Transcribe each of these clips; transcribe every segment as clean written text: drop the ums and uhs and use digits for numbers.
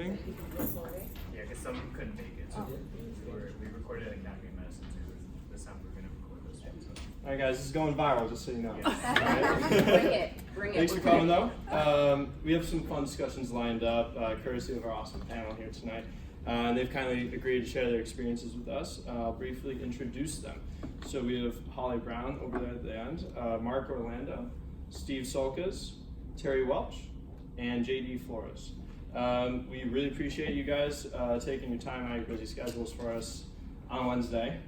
recording? Yeah, because some couldn't make it, so we recorded at Academy of Medicine too. This time we're going to record this one. So. All right, guys, this is going viral, just so you know. Right. Bring it. Thanks for coming, though. We have some fun discussions lined up, courtesy of our awesome panel here tonight. They've kindly agreed to share their experiences with us. I'll briefly introduce them. So we have Holly Brown over there at the end, Mark Orlando, Steve Sulkes, Terry Welch, and Jeiri Flores. We really appreciate you guys taking your time out of your busy schedules for us on Wednesday.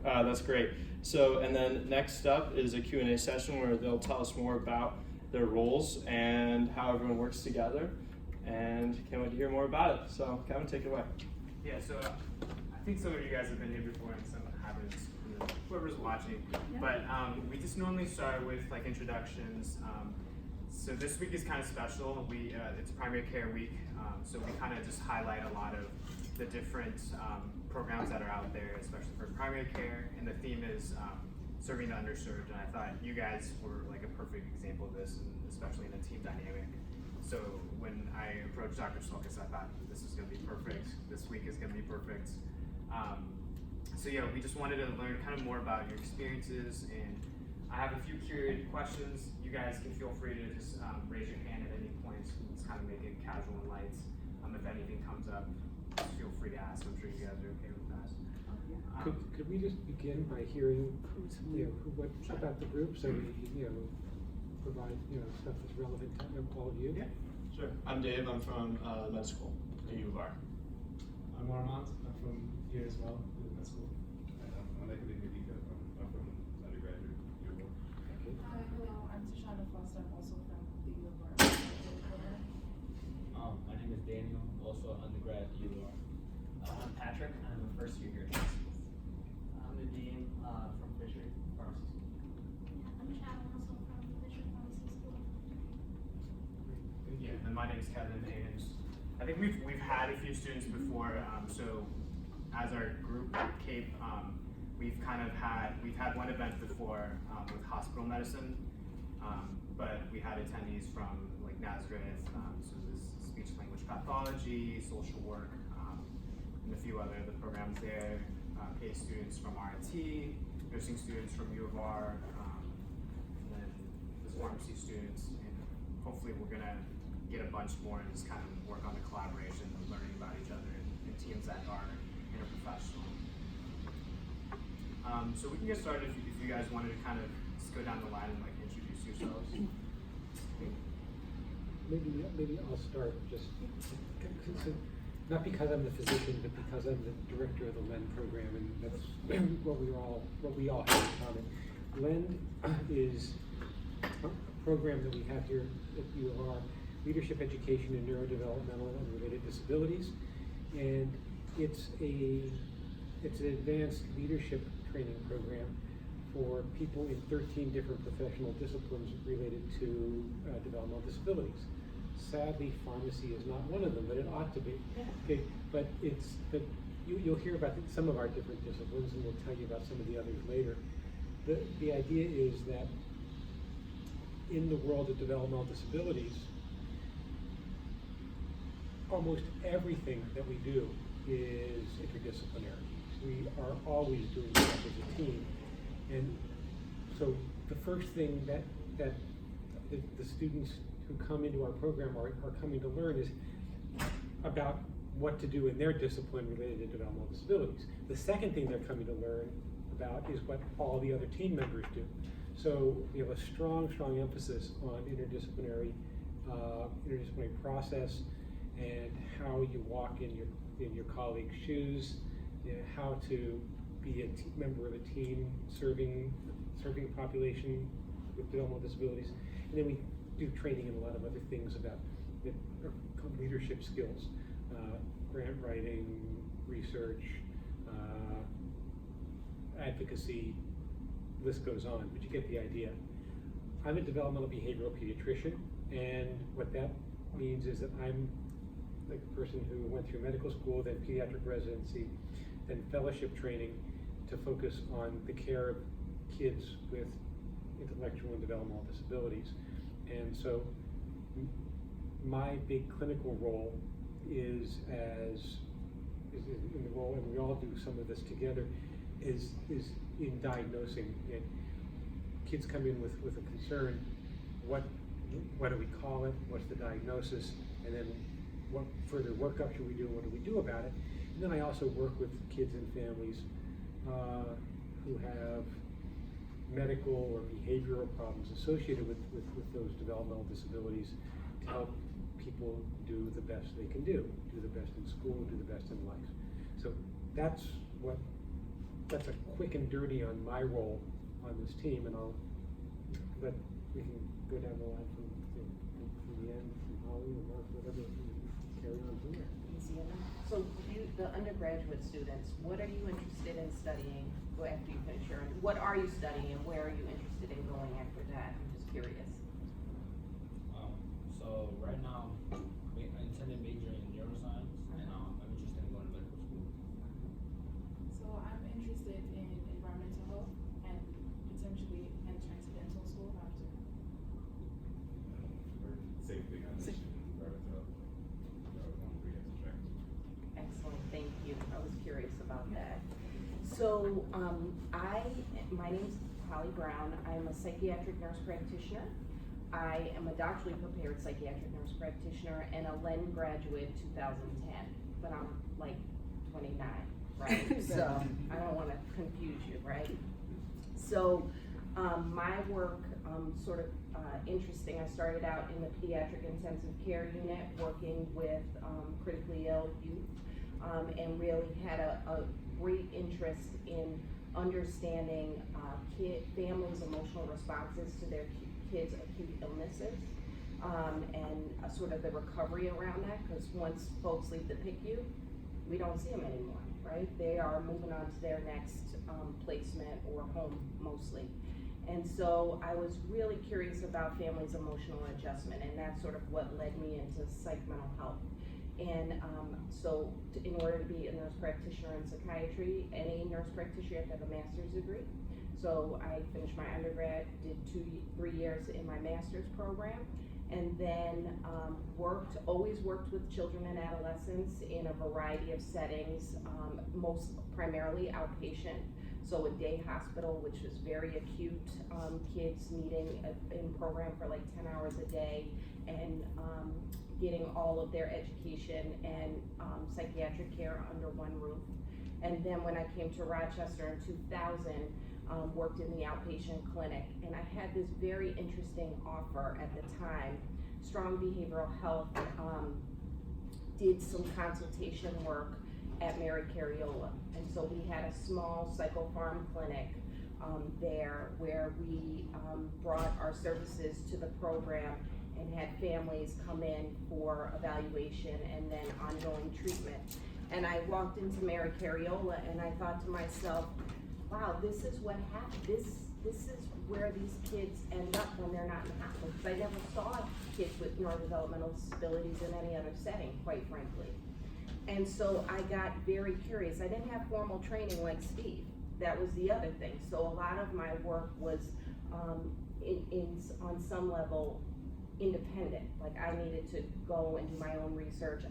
That's great. So, and then next up is a Q&A session where they'll tell us more about their roles and how everyone works together. And can't wait to hear more about it. So, Kevin, take it away. Yeah, so I think some of you guys have been here before and some haven't, whoever's watching. Yeah. But we just normally start with like introductions. So this week is kind of special. It's primary care week, so we kind of just highlight a lot of the different programs that are out there, especially for primary care. And the theme is serving the underserved. And I thought you guys were like a perfect example of this, and especially in the team dynamic. So when I approached Dr. Sulkes, I thought this is going to be perfect. This week is going to be perfect. So yeah, we just wanted to learn kind of more about your experiences, and I have a few curated questions. You guys can feel free to just raise your hand at any point. Let's kind of make it casual and light. If anything comes up, just feel free to ask. I'm sure you guys are okay with that. Could we just begin by hearing what about the group, so we provide stuff that's relevant to all of you? Yeah, sure. I'm Dave. I'm from med school at U of R. I'm Armand. I'm from here as well, med school. I'm from undergraduate U of R. Hi, hello. I'm Tashana Foster. I'm also from the U of R. My name is Daniel, also undergrad at U of R. I'm Patrick. I'm a first year here. I'm Nadeem from Fisher Pharmacy School. I'm Chad, also from Fisher Pharmacy School. Yeah, and my name is Kevin, and I think we've had a few students before. So as our group CAIPE, we've had one event before with hospital medicine, but we had attendees from like Nazareth, so this speech language pathology, social work, and a few other of the programs there. PA students from RNT, nursing students from U of R, and then the pharmacy students, and hopefully we're gonna get a bunch more and just kind of work on the collaboration and learning about each other in teams that are interprofessional. So we can get started if you guys wanted to kind of just go down the line and like introduce yourselves. Maybe I'll start just not because I'm the physician, but because I'm the director of the LEND program, and that's what we all have in common. LEND is a program that we have here at U of R, Leadership Education in Neurodevelopmental and Related Disabilities, and it's an advanced leadership training program for people in 13 different professional disciplines related to developmental disabilities. Sadly, pharmacy is not one of them, but it ought to be. Okay, but you'll hear about some of our different disciplines, and we'll tell you about some of the others later. The idea is that in the world of developmental disabilities, almost everything that we do is interdisciplinary. We are always doing stuff as a team, and so the first thing that the students who come into our program are coming to learn is about what to do in their discipline related to developmental disabilities. The second thing they're coming to learn about is what all the other team members do. So we have a strong emphasis on interdisciplinary process and how you walk in your colleagues' shoes, how to be a member of a team serving a population with developmental disabilities, and then we do training in a lot of other things about that are called leadership skills, grant writing, research, advocacy, list goes on, but you get the idea. I'm a developmental behavioral pediatrician, and what that means is that I'm the person who went through medical school, then pediatric residency, then fellowship training to focus on the care of kids with intellectual and developmental disabilities. And so my big clinical role is in the role, and we all do some of this together, is in diagnosing it. Kids come in with a concern, what do we call it, what's the diagnosis, and then what further workup should we do, and what do we do about it? And then I also work with kids and families who have medical or behavioral problems associated with those developmental disabilities to help people do the best they can do the best in school, do the best in life. So that's a quick and dirty on my role on this team, and we can go down the line from the end, from Holly or Mark, whatever, carry on from there. Easy enough. So the undergraduate students, what are you interested in studying after you finish your, what are you studying and where are you interested in going after that? I'm just curious. So right now, I intend to major in neuroscience, and I'm interested in going to medical school. So I'm interested in environmental health and potentially entering to dental school after. Same thing, I mentioned environmental, one we have to track. Excellent, thank you. I was curious about that. So my name's Holly Brown. I'm a psychiatric nurse practitioner. I am a doctorally prepared psychiatric nurse practitioner and a LEN graduate 2010, but I'm like 29, right? So I don't want to confuse you, right? So my work, sort of interesting. I started out in the pediatric intensive care unit working with critically ill youth, and really had a great interest in understanding families' emotional responses to their kids' acute illnesses, and sort of the recovery around that, because once folks leave the PICU, we don't see them anymore, right? They are moving on to their next placement or home mostly. And so I was really curious about families' emotional adjustment, and that's sort of what led me into psych mental health. And so in order to be a nurse practitioner in psychiatry, any nurse practitioner, you have to have a master's degree. So I finished my undergrad, did 3 years in my master's program, and then always worked with children and adolescents in a variety of settings, primarily outpatient. So a day hospital, which was very acute, kids needing a program for like 10 hours a day, and getting all of their education and psychiatric care under one roof. And then when I came to Rochester in 2000, worked in the outpatient clinic, and I had this very interesting offer at the time. Strong Behavioral Health did some consultation work at Mary Cariola, and so we had a small psychopharm clinic there where we brought our services to the program and had families come in for evaluation and then ongoing treatment. And I walked into Mary Cariola and I thought to myself, wow, this is what happens. This is where these kids end up when they're not in the hospital. Because I never saw kids with neurodevelopmental disabilities in any other setting, quite frankly. And so I got very curious. I didn't have formal training like Steve. That was the other thing. So a lot of my work was on some level independent. Like I needed to go and do my own research,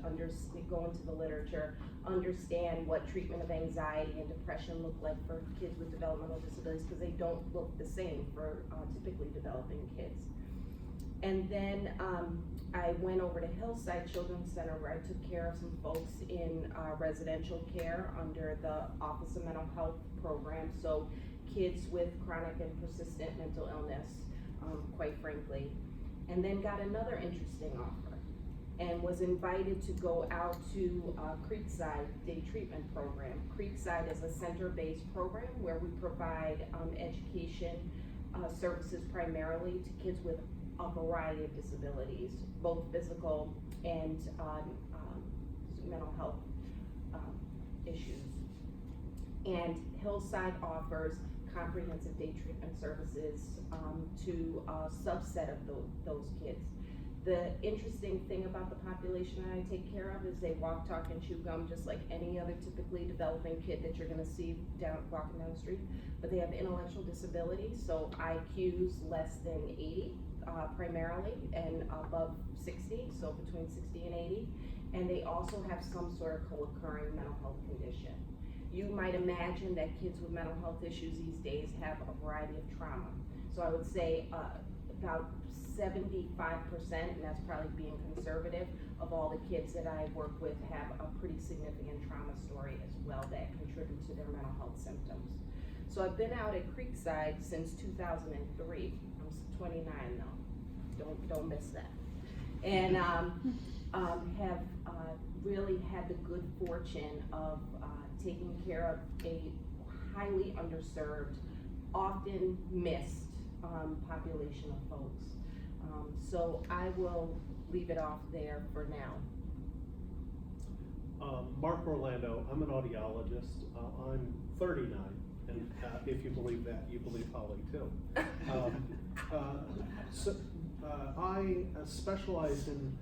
go into the literature, understand what treatment of anxiety and depression look like for kids with developmental disabilities, because they don't look the same for typically developing kids. And then I went over to Hillside Children's Center, where I took care of some folks in residential care under the Office of Mental Health program. So kids with chronic and persistent mental illness, quite frankly. And then got another interesting offer and was invited to go out to Creekside Day Treatment Program. Creekside is a center-based program where we provide education services primarily to kids with a variety of disabilities, both physical and mental health issues. And Hillside offers comprehensive day treatment services to a subset of those kids. The interesting thing about the population that I take care of is they walk, talk, and chew gum just like any other typically developing kid that you're gonna see walking down the street, but they have intellectual disabilities, so IQs less than 80 primarily, and above 60, so between 60 and 80. and they also have some sort of co-occurring mental health condition. You might imagine that kids with mental health issues these days have a variety of trauma. So I would say about 75%, and that's probably being conservative, of all the kids that I work with have a pretty significant trauma story as well that contribute to their mental health symptoms. So I've been out at Creekside since 2003. I'm 29 now. Don't miss that. And have really had the good fortune of taking care of a highly underserved, often missed population of folks. So I will leave it off there for now. Mark Orlando, I'm an audiologist. I'm 39, and if you believe that, you believe Holly too. I specialize in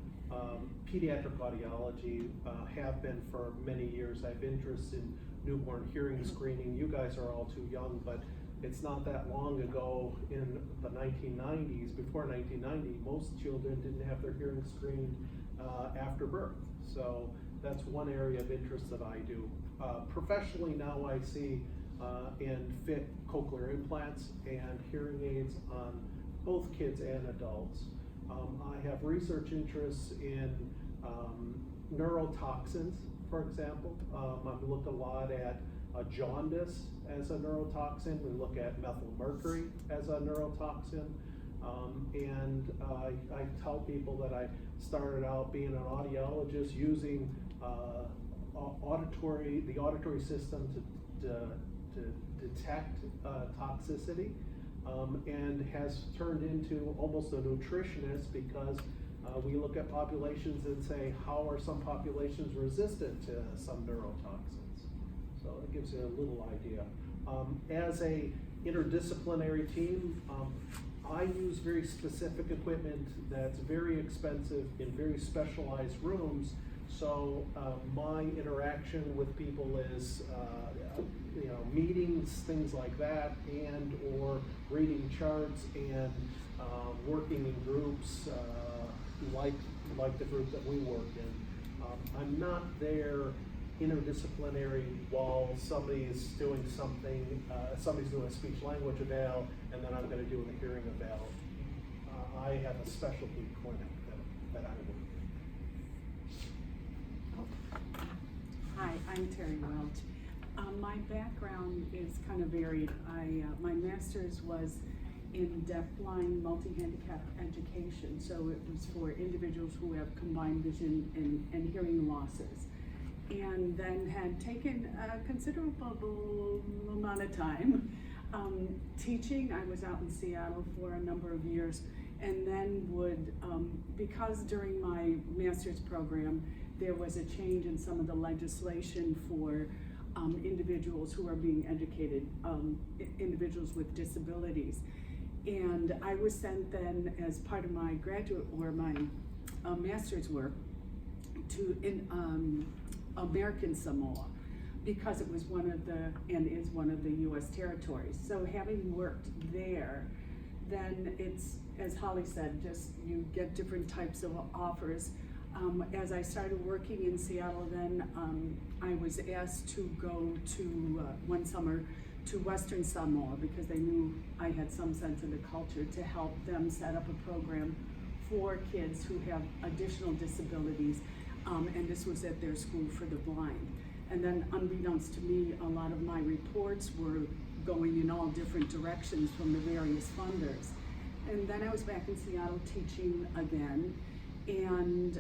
pediatric audiology, have been for many years. I have interest in newborn hearing screening. You guys are all too young, but it's not that long ago in the 1990s, before 1990, most children didn't have their hearing screened after birth. So that's one area of interest that I do. Professionally now I see and fit cochlear implants and hearing aids on both kids and adults. I have research interests in neurotoxins, for example. I look a lot at jaundice as a neurotoxin. We look at methylmercury as a neurotoxin. And I tell people that I started out being an audiologist using the auditory system to detect toxicity, and has turned into almost a nutritionist because we look at populations and say, how are some populations resistant to some neurotoxins? So it gives you a little idea. As a interdisciplinary team, I use very specific equipment that's very expensive in very specialized rooms. So my interaction with people is, meetings, things like that, and or reading charts and working in groups like the group that we work in. I'm not there interdisciplinary while somebody is doing something, somebody's doing a speech language eval, and then I'm going to do a hearing eval. I have a specialty clinic that I work in. Hi, I'm Terry Welch. My background is kind of varied. My master's was in deaf-blind, multi-handicap education, so it was for individuals who have combined vision and hearing losses. And then had taken a considerable amount of time teaching. I was out in Seattle for a number of years, and then would, because during my master's program, there was a change in some of the legislation for individuals who are being educated, individuals with disabilities. And I was sent then as part of my graduate or my master's work to American Samoa, because it was one of the, and is one of the US territories. So having worked there, then it's, as Holly said, just you get different types of offers. As I started working in Seattle then, I was asked to go to, one summer, to Western Samoa, because they knew I had some sense of the culture, to help them set up a program for kids who have additional disabilities, and this was at their school for the blind. And then unbeknownst to me, a lot of my reports were going in all different directions from the various funders. And then I was back in Seattle teaching again, and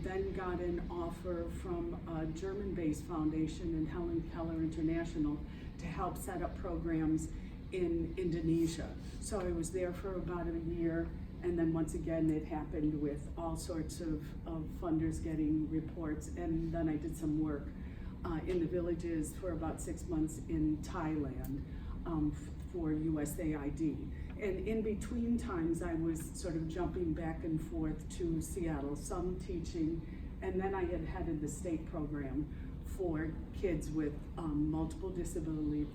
then got an offer from a German-based foundation in Helen Keller International to help set up programs in Indonesia. So I was there for about a year, and then once again it happened with all sorts of funders getting reports, and then I did some work in the villages for about 6 months in Thailand for USAID. And in between times I was sort of jumping back and forth to Seattle, some teaching, and then I had headed the state program for kids with multiple disabilities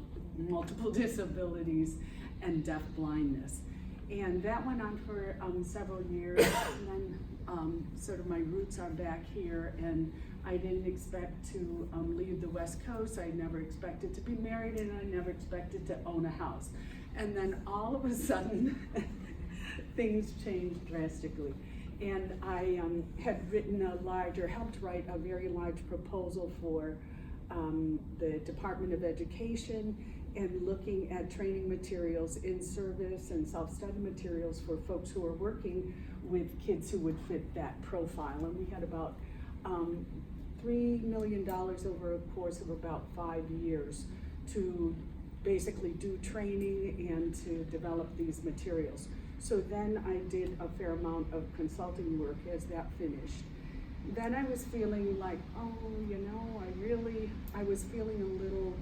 and deaf blindness. And that went on for several years, and then sort of my roots are back here, and I didn't expect to leave the West Coast. I never expected to be married, and I never expected to own a house. And then all of a sudden, things changed drastically. And I had written helped write a very large proposal for the Department of Education, and looking at training materials in service and self-study materials for folks who are working with kids who would fit that profile. And we had about $3 million over a course of about 5 years to basically do training and to develop these materials. So then I did a fair amount of consulting work as that finished. Then I was feeling like, I was feeling a little,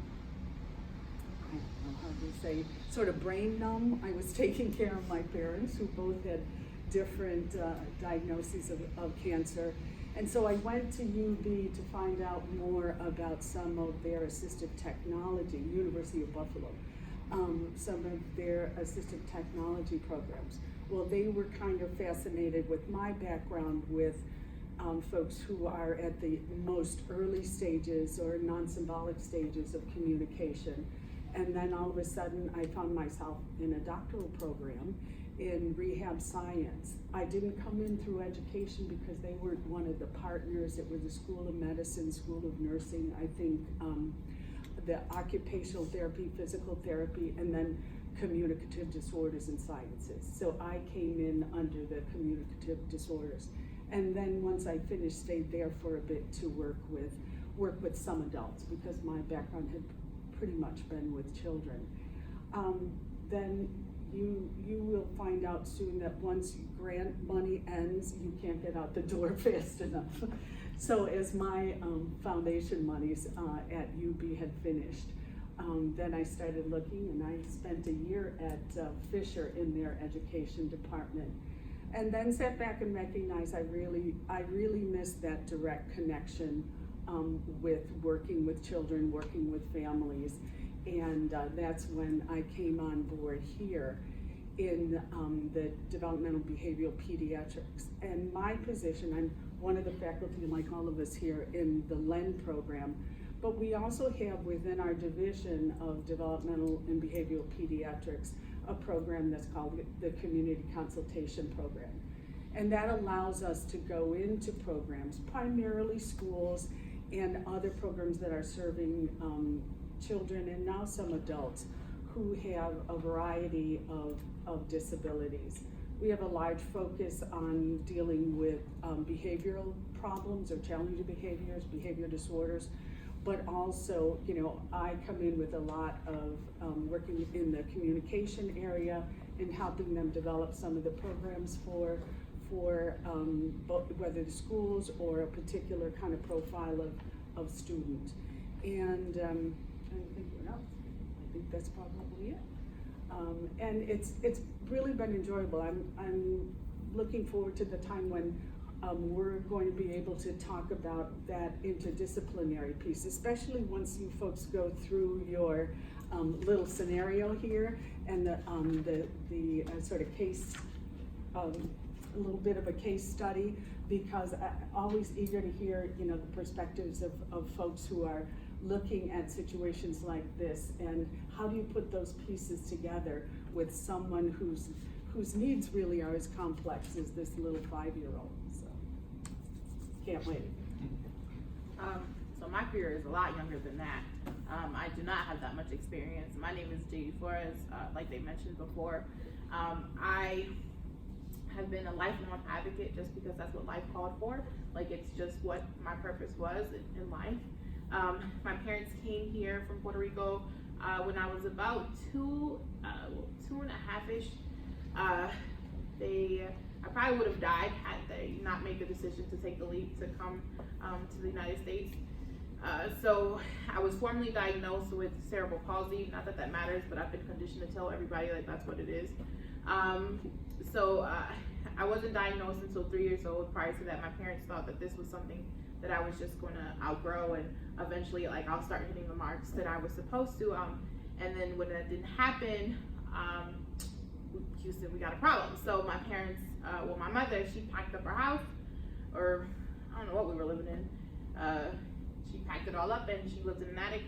I don't know how to say, sort of brain numb. I was taking care of my parents, who both had different diagnoses of cancer. And so I went to UB to find out more about some of their assistive technology, University of Buffalo, some of their assistive technology programs. Well, they were kind of fascinated with my background with folks who are at the most early stages or non-symbolic stages of communication. And then all of a sudden I found myself in a doctoral program in rehab science. I didn't come in through education because they weren't one of the partners. It was the School of Medicine, School of Nursing, I think, the occupational therapy, physical therapy, and then communicative disorders and sciences. So I came in under the communicative disorders. And then once I finished, stayed there for a bit to work with some adults, because my background had pretty much been with children. Then you will find out soon that once grant money ends, you can't get out the door fast enough. So as my foundation monies at UB had finished, then I started looking, and I spent a year at Fisher in their education department. And then sat back and recognized I really missed that direct connection with working with children, working with families. And that's when I came on board here in the Developmental Behavioral Pediatrics. And my position, I'm one of the faculty, like all of us here, in the LEND program, but we also have within our division of Developmental and Behavioral Pediatrics a program that's called the Community Consultation Program. And that allows us to go into programs, primarily schools and other programs that are serving children and now some adults who have a variety of disabilities. We have a large focus on dealing with behavioral problems or challenging behaviors, behavior disorders, but also, I come in with a lot of working in the communication area and helping them develop some of the programs for whether the schools or a particular kind of profile of student. And I'm trying to think what else. I think that's probably it. And it's really been enjoyable. I'm looking forward to the time when we're going to be able to talk about that interdisciplinary piece, especially once you folks go through your little scenario here and the sort of case, a little bit of a case study, because I'm always eager to hear, the perspectives of folks who are looking at situations like this, and how do you put those pieces together with someone whose needs really are as complex as this little 5-year-old. So, can't wait. So my career is a lot younger than that. I do not have that much experience. My name is Jeiri Flores, like they mentioned before. I have been a lifelong advocate just because that's what life called for. Like, it's just what my purpose was in life. My parents came here from Puerto Rico when I was about two and a half-ish. I probably would have died had they not made the decision to take the leap to come to the United States. So I was formally diagnosed with cerebral palsy. Not that that matters, but I've been conditioned to tell everybody like that's what it is. So I wasn't diagnosed until 3 years old. Prior to that, my parents thought that this was something that I was just going to outgrow, and eventually, like, I'll start hitting the marks that I was supposed to. And then when that didn't happen, Houston, we got a problem. So my parents, my mother, she packed up our house, or I don't know what we were living in. She packed it all up and she lived in an attic,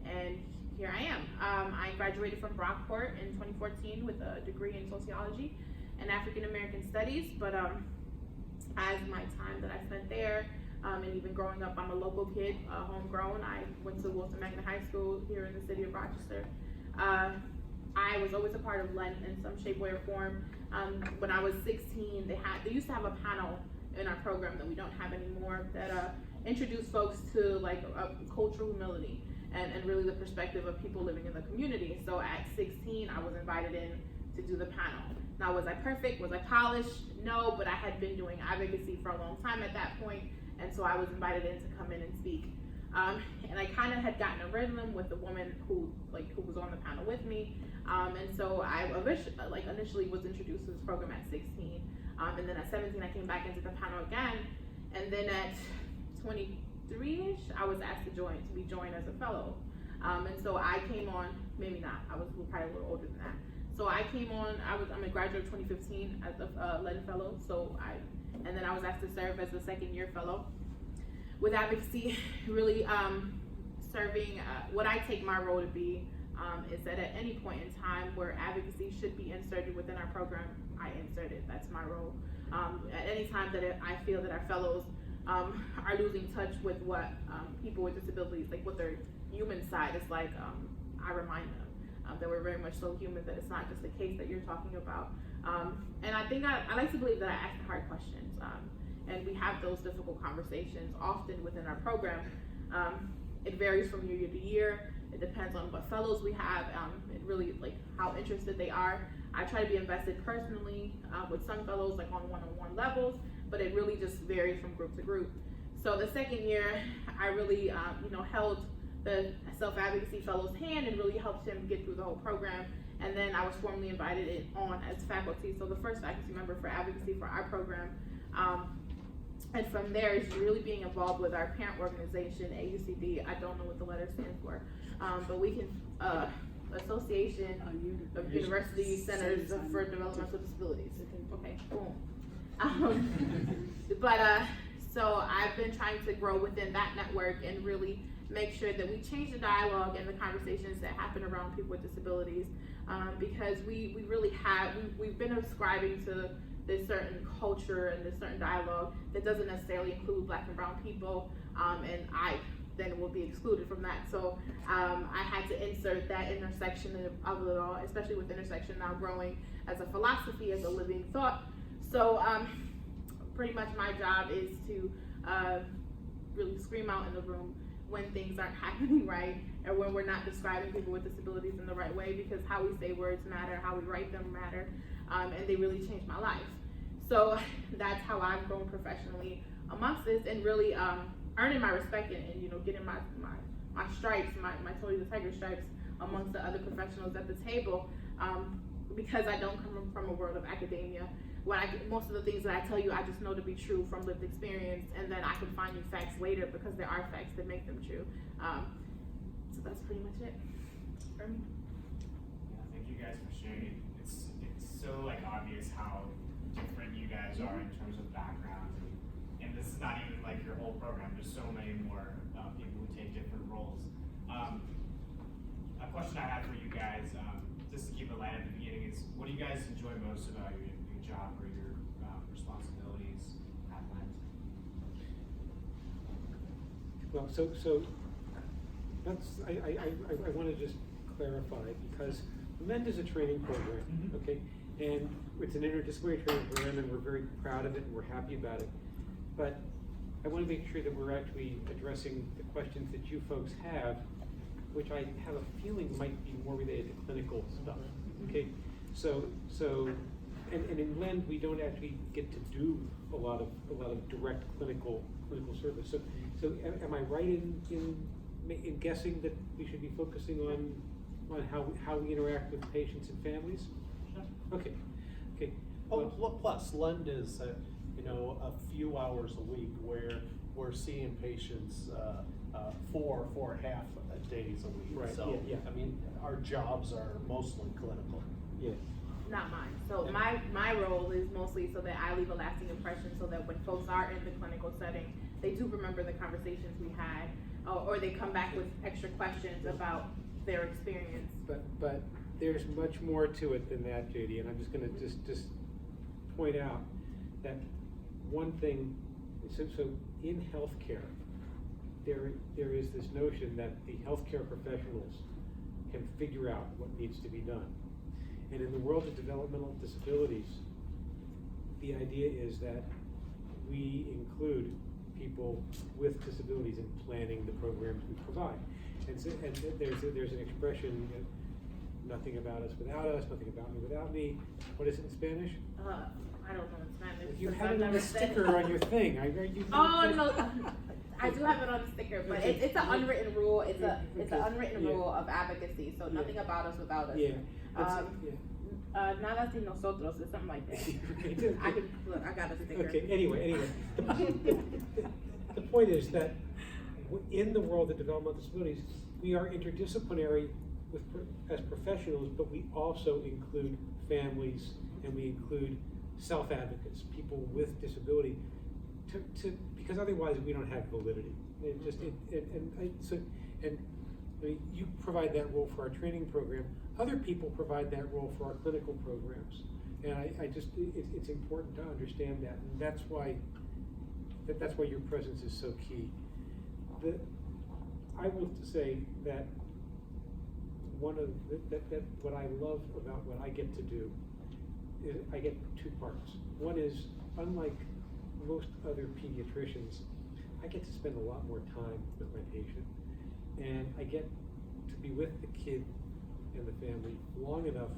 and here I am. I graduated from Brockport in 2014 with a degree in sociology and African American studies, but as my time that I spent there, and even growing up, I'm a local kid, homegrown. I went to Wilson Magna High School here in the city of Rochester. I was always a part of Lent in some shape, way, or form. When I was 16, they used to have a panel in our program that we don't have anymore that introduced folks to like cultural humility and really the perspective of people living in the community. So at 16, I was invited in to do the panel. Now, was I perfect? Was I polished? No, but I had been doing advocacy for a long time at that point, and so I was invited in to come in and speak. And I kind of had gotten a rhythm with the woman who was on the panel with me, and so I initially was introduced to this program at 16, and then at 17 I came back into the panel again, and then at 23ish I was asked to be joined as a fellow, and so I came on. Maybe not. I was probably a little older than that. So I came on. I'm a graduate of 2015 as a Len fellow. And then I was asked to serve as a second year fellow with advocacy. Really serving. What I take my role to be is that at any point in time where advocacy should be inserted within our program, I insert it. That's my role. At any time that I feel that our fellows are losing touch with what people with disabilities, like what their human side is like, I remind them that we're very much so human, that it's not just the case that you're talking about. And I think I like to believe that I ask the hard questions, and we have those difficult conversations often within our program. It varies from year to year. It depends on what fellows we have. It really, like, how interested they are. I try to be invested personally with some fellows, like on one-on-one levels, but it really just varies from group to group. So the second year, I really, held the self-advocacy fellow's hand and really helped him get through the whole program. And then I was formally invited on as faculty, so the first faculty member for advocacy for our program. And from there is really being involved with our parent organization, AUCD. I don't know what the letters stand for, but we can, Association of University Centers for Developmental Disabilities. Okay, boom. So I've been trying to grow within that network and really make sure that we change the dialogue and the conversations that happen around people with disabilities, because we've been ascribing to this certain culture and this certain dialogue that doesn't necessarily include Black and brown people, and I then will be excluded from that. So I had to insert that intersection of it all, especially with intersection now growing as a philosophy, as a living thought. So pretty much my job is to really scream out in the room when things aren't happening right, or when we're not describing people with disabilities in the right way, because how we say words matter, how we write them matter, and they really changed my life. So that's how I've grown professionally amongst this, and really earning my respect and getting my stripes, my Tony the Tiger stripes amongst the other professionals at the table, because I don't come from a world of academia. Most of the things that I tell you, I just know to be true from lived experience, and then I can find you facts later because there are facts that make them true. So that's pretty much it for me. Yeah, thank you guys for sharing. It's so obvious how different you guys are in terms of backgrounds, and this is not even like your whole program. There's so many more people who take different roles. A question I have for you guys, just to keep it light at the beginning, is what do you guys enjoy most about your job or your responsibilities at Lent? Well, so that's, I want to just clarify, because LEND is a training program, okay? And it's an interdisciplinary training program, and we're very proud of it, and we're happy about it. But I want to make sure that we're actually addressing the questions that you folks have, which I have a feeling might be more related to clinical stuff, okay? So and in LEND, we don't actually get to do a lot of direct clinical service. So am I right in guessing that we should be focusing on how we interact with patients and families? Sure. Okay. Well, plus LEND is a few hours a week where we're seeing patients 4.5 days a week. Right. So yeah. I mean, our jobs are mostly clinical. Yeah. not mine. So my role is mostly so that I leave a lasting impression, so that when folks are in the clinical setting, they do remember the conversations we had, or they come back with extra questions about their experience. But there's much more to it than that, JD, and I'm just gonna just point out that one thing, so in healthcare, there is this notion that the healthcare professionals can figure out what needs to be done. And in the world of developmental disabilities, the idea is that we include people with disabilities in planning the programs we provide. And there's an expression, nothing about us without us, nothing about me without me. What is it in Spanish? I don't know in Spanish. You because had I've it on never a said sticker it. on your thing. Oh no, I do have it on the sticker, but Okay. it's an unwritten rule. It's an Okay. unwritten Yeah. rule of advocacy. So nothing about us without us. Yeah. Nada sin nosotros, or something like that. I can look. I got a sticker. Okay. Anyway, the point is that in the world of developmental disabilities, we are interdisciplinary as professionals, but we also include families and we include self-advocates, people with disability, because otherwise we don't have validity. You provide that role for our training program. Other people provide that role for our clinical programs, and it's important to understand that, and that's why your presence is so key. I will say that what I love about what I get to do is I get two parts. One is, unlike most other pediatricians, I get to spend a lot more time with my patient, and I get to be with the kid and the family long enough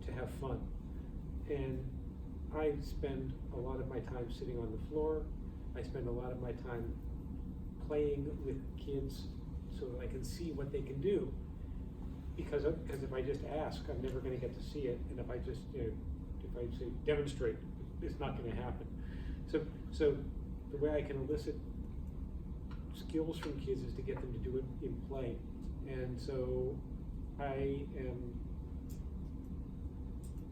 to have fun. And I spend a lot of my time sitting on the floor. I spend a lot of my time playing with kids so that I can see what they can do. Because if I just ask, I'm never going to get to see it. And if I just, if I say demonstrate, it's not going to happen. So the way I can elicit skills from kids is to get them to do it in play. And so I am,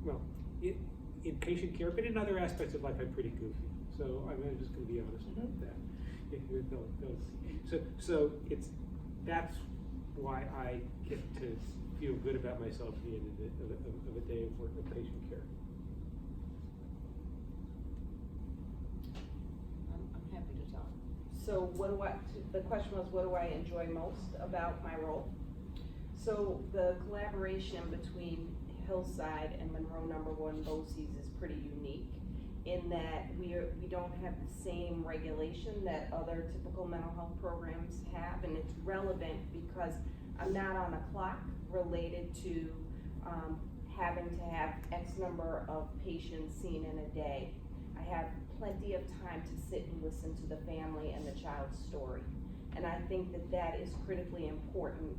well, in patient care, but in other aspects of life, I'm pretty goofy. So I'm just going to be honest about that. So that's why I get to feel good about myself at the end of a day of work of patient care. I'm happy to talk. So the question was, what do I enjoy most about my role? So the collaboration between Hillside and Monroe #1 BOCES is pretty unique in that we don't have the same regulation that other typical mental health programs have, and it's relevant because I'm not on a clock related to having to have X number of patients seen in a day. I have plenty of time to sit and listen to the family and the child's story. And I think that is critically important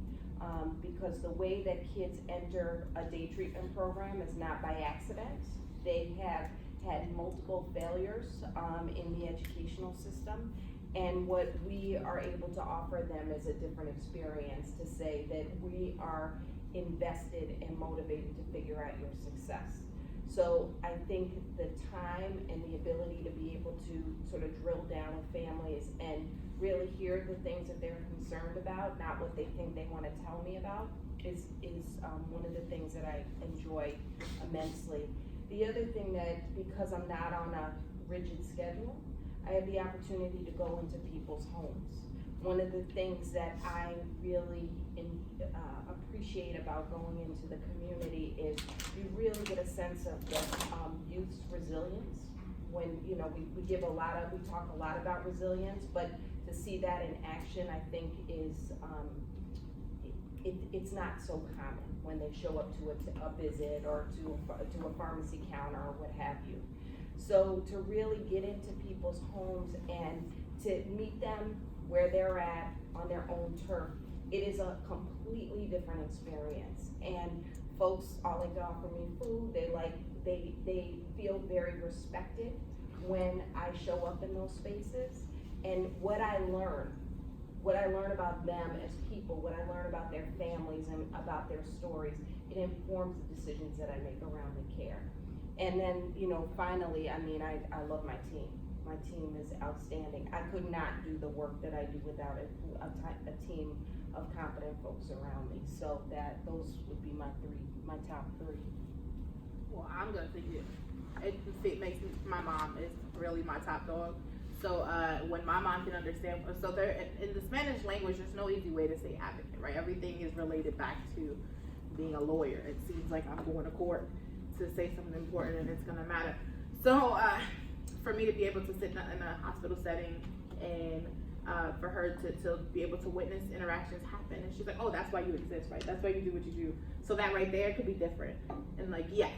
because the way that kids enter a day treatment program is not by accident. They have had multiple failures in the educational system, and what we are able to offer them is a different experience to say that we are invested and motivated to figure out your success. So I think the time and the ability to be able to sort of drill down with families and really hear the things that they're concerned about, not what they think they want to tell me about, is one of the things that I enjoy immensely. The other thing that, because I'm not on a rigid schedule, I have the opportunity to go into people's homes. One of the things that I really appreciate about going into the community is you really get a sense of the youth's resilience. When we talk a lot about resilience, but to see that in action, I think is it's not so common when they show up to a visit or to a pharmacy counter or what have you. So to really get into people's homes and to meet them where they're at on their own turf, it is a completely different experience. And folks all like to offer me food. They feel very respected when I show up in those spaces. And what I learn what I learn about them as people, what I learn about their families and about their stories, it informs the decisions that I make around the care. And then, you know, finally, I mean, I love my team. My team is outstanding. I could not do the work that I do without a team of competent folks around me. So those would be my top three. Well, I'm gonna think it makes my mom is really my top dog. So when my mom can understand, so there in the Spanish language, there's no easy way to say advocate, right? Everything is related back to being a lawyer. It seems like I'm going to court to say something important and it's gonna matter. So for me to be able to sit in a hospital setting and for her to be able to witness interactions happen, and she's like, oh, that's why you exist, right? That's why you do what you do. So that right there could be different. And like, yes.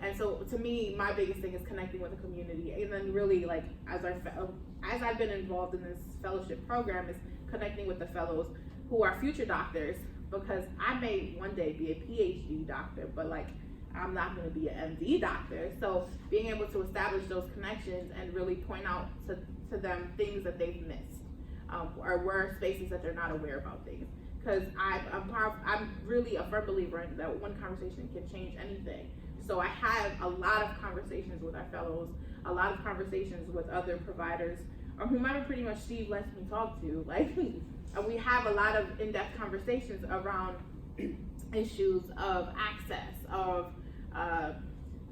And so to me, my biggest thing is connecting with the community. And then really like, as I've been involved in this fellowship program, is connecting with the fellows who are future doctors, because I may one day be a PhD doctor, but like, I'm not gonna be an MD doctor. So being able to establish those connections and really point out to them things that they've missed, or where spaces that they're not aware about things. Because I'm really a firm believer in that one conversation can change anything. So I have a lot of conversations with our fellows, a lot of conversations with other providers, or whomever pretty much Steve lets me talk to. Like, and we have a lot of in-depth conversations around issues of access, of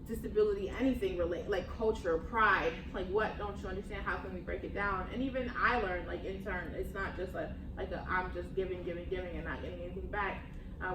disability, anything related, like culture, pride, like what don't you understand, how can we break it down? And even I learned, like in turn, it's not just I'm just giving and not getting anything back.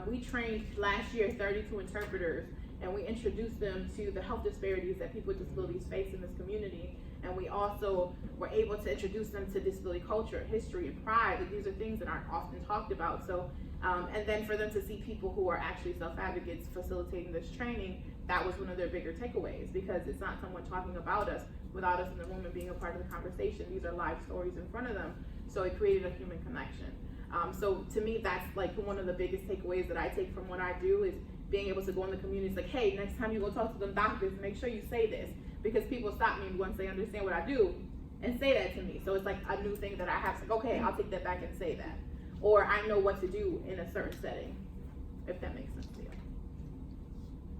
We trained last year 32 interpreters, and we introduced them to the health disparities that people with disabilities face in this community. And we also were able to introduce them to disability culture, history, and pride. That these are things that aren't often talked about. So, and then for them to see people who are actually self-advocates facilitating this training, that was one of their bigger takeaways, because it's not someone talking about us without us in the room and being a part of the conversation. These are live stories in front of them. So it created a human connection. So to me, that's like one of the biggest takeaways that I take from what I do, is being able to go in the community. It's like, hey, next time you go talk to them doctors, make sure you say this, because people stop me once they understand what I do and say that to me. So it's like a new thing that I have to, like, okay, I'll take that back and say that. Or I know what to do in a certain setting, if that makes sense to you.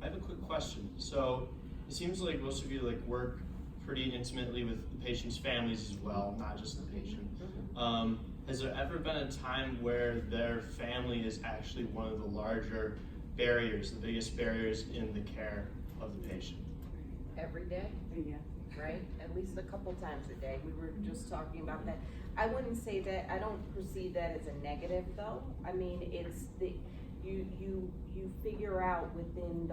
I have a quick question. So it seems like most of you like work pretty intimately with the patient's families as well, not just the patient. Has there ever been a time where their family is actually one of the larger barriers, the biggest barriers in the care of the patient? Every day, Yeah. right? At least a couple times a day. We were just talking about that. I wouldn't say that, I don't perceive that as a negative though. I mean, it's you figure out within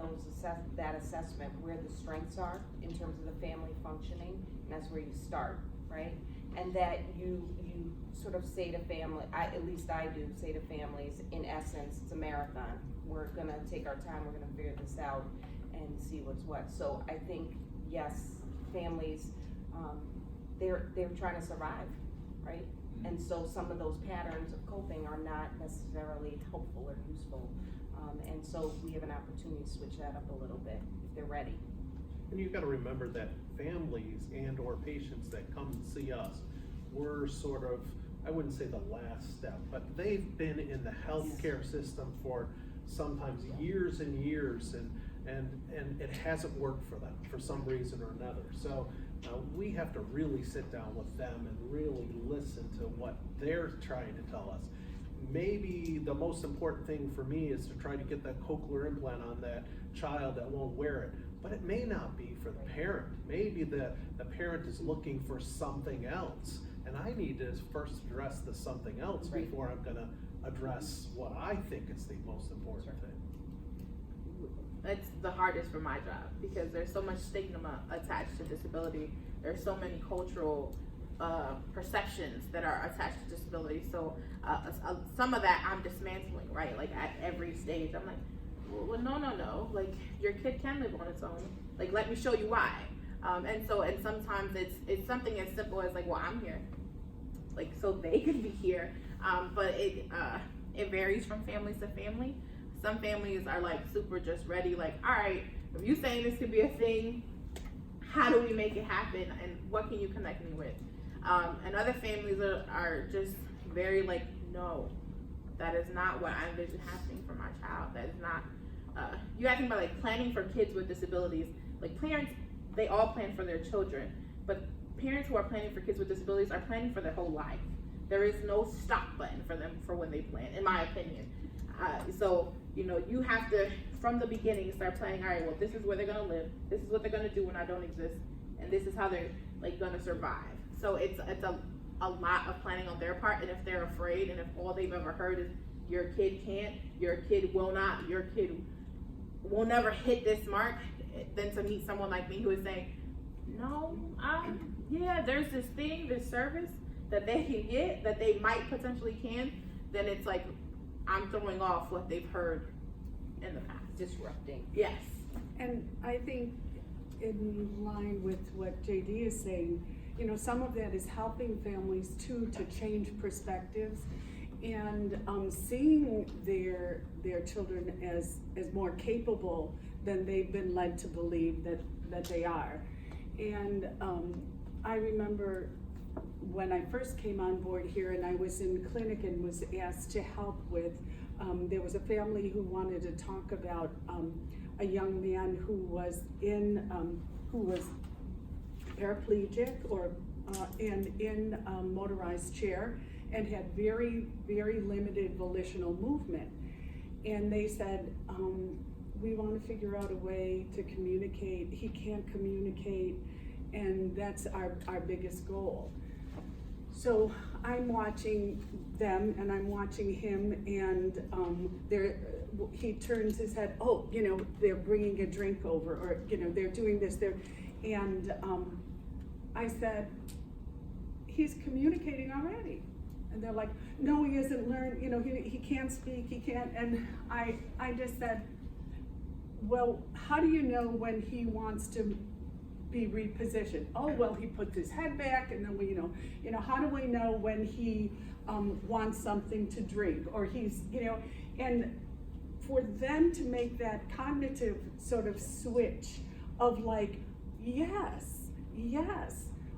that assessment where the strengths are in terms of the family functioning, and that's where you start, right? And that you sort of say to family, at least I do say to families, in essence, it's a marathon. We're gonna take our time, we're gonna figure this out and see what's what. So I think, yes, families, they're trying to survive, right? And so some of those patterns of coping are not necessarily helpful or useful. And so we have an opportunity to switch that up a little bit if they're ready. And you've got to remember that families and or patients that come and see us, we're sort of, I wouldn't say the last step, but they've been in the healthcare system for sometimes years and years, and it hasn't worked for them for some reason or another. So we have to really sit down with them and really listen to what they're trying to tell us. Maybe the most important thing for me is to try to get that cochlear implant on that child that won't wear it, but it may not be for the parent. Maybe the parent is looking for something else, and I need to first address the something else before I'm gonna address what I think is the most important thing. It's the hardest for my job, because there's so much stigma attached to disability. There's so many cultural perceptions that are attached to disability. So some of that I'm dismantling, right? Like at every stage, I'm like, well, no. Like your kid can live on its own. Like let me show you why. And sometimes it's something as simple as like, well, I'm here, like so they could be here. But it varies from families to family. Some families are like super just ready, like, all right, if you saying this could be a thing, how do we make it happen, and what can you connect me with? And other families are just very like, no, that is not what I envision happening for my child. That is not, you're asking about like planning for kids with disabilities. Like parents, they all plan for their children, but parents who are planning for kids with disabilities are planning for their whole life. There is no stop button for them for when they plan, in my opinion. So, you know, you have to, from the beginning, start planning, all right, well, this is where they're gonna live, this is what they're gonna do when I don't exist, and this is how they're like gonna survive. So it's a lot of planning on their part, and if they're afraid, and if all they've ever heard is your kid can't, your kid will not, your kid will never hit this mark, then to meet someone like me who is saying, no, yeah, there's this thing, this service that they can get, that they might potentially can, then it's like, I'm throwing off what they've heard in the past. Disrupting. Yes. And I think in line with what JD is saying, you know, some of that is helping families too to change perspectives and seeing their children as more capable than they've been led to believe that they are. And I remember when I first came on board here and I was in clinic and was asked to help with, there was a family who wanted to talk about a young man who was paraplegic or and in a motorized chair and had very, very limited volitional movement. And they said, we want to figure out a way to communicate. He can't communicate, and that's our biggest goal. So I'm watching them and I'm watching him, and he turns his head, oh, you know, they're bringing a drink over, or, you know, they're doing this, and I said, he's communicating already. And they're like, no, he hasn't learned, you know, he can't speak, he can't, and I just said, well, how do you know when he wants to be repositioned? Oh, well, he puts his head back, and then we, you know, how do we know when he wants something to drink, or he's, you know, and for them to make that cognitive sort of switch of like, yes,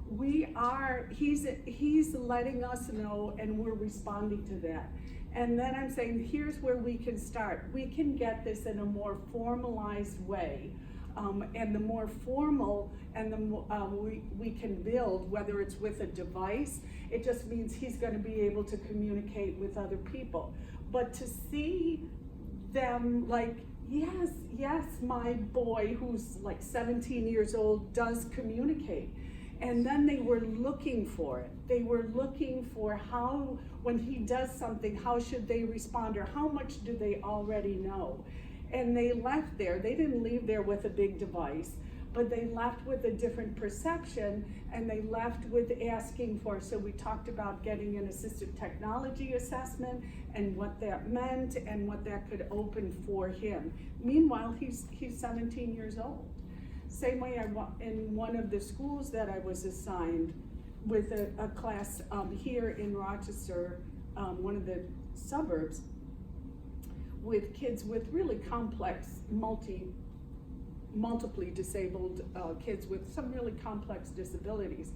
we are, he's letting us know, and we're responding to that. And then I'm saying, here's where we can start. We can get this in a more formalized way. And the more formal and the more we can build, whether it's with a device, it just means he's going to be able to communicate with other people. But to see them like, yes, my boy who's like 17 years old does communicate. And then they were looking for it. They were looking for how, when he does something, how should they respond, or how much do they already know? And they left there. They didn't leave there with a big device, but they left with a different perception, and they left with asking for, so we talked about getting an assistive technology assessment and what that meant and what that could open for him. Meanwhile, he's 17 years old. Same way in one of the schools that I was assigned with a class here in Rochester, one of the suburbs, with kids with really complex, multiply disabled kids with some really complex disabilities.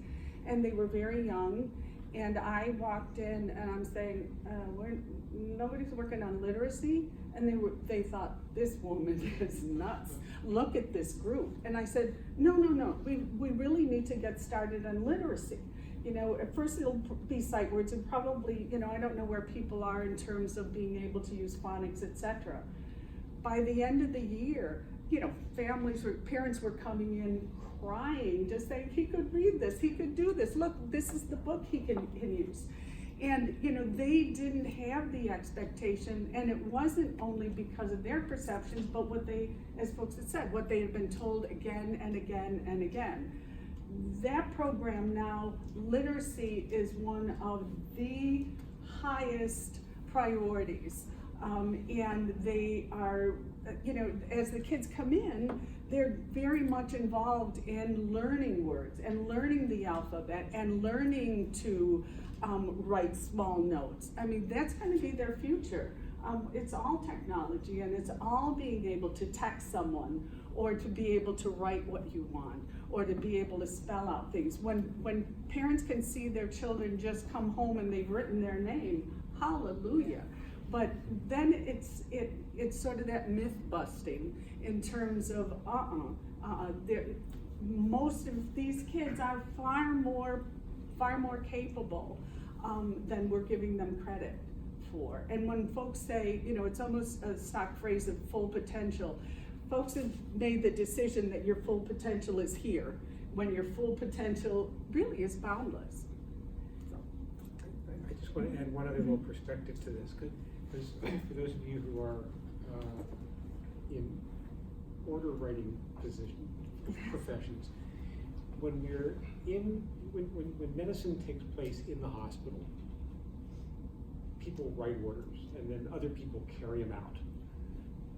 And they were very young, and I walked in and I'm saying, nobody's working on literacy, and they thought, this woman is nuts. Look at this group. And I said, no, we really need to get started on literacy. You know, at first it'll be sight words, and probably, you know, I don't know where people are in terms of being able to use phonics, etc. By the end of the year, you know, parents were coming in crying, just saying, he could read this, he could do this, look, this is the book he can use. And, you know, they didn't have the expectation, and it wasn't only because of their perceptions, but what they, as folks had said, what they had been told again and again and again. That program now, literacy is one of the highest priorities. And they are, you know, as the kids come in, they're very much involved in learning words and learning the alphabet and learning to write small notes. I mean, that's going to be their future. It's all technology, and it's all being able to text someone, or to be able to write what you want, or to be able to spell out things. When parents can see their children just come home and they've written their name, hallelujah. But then it's sort of that myth busting in terms of most of these kids are far more capable than we're giving them credit for. And when folks say, you know, it's almost a stock phrase of full potential, folks have made the decision that your full potential is here, when your full potential really is boundless. I just want to add one other little perspective to this, because for those of you who are in order writing professions, when medicine takes place in the hospital, people write orders and then other people carry them out.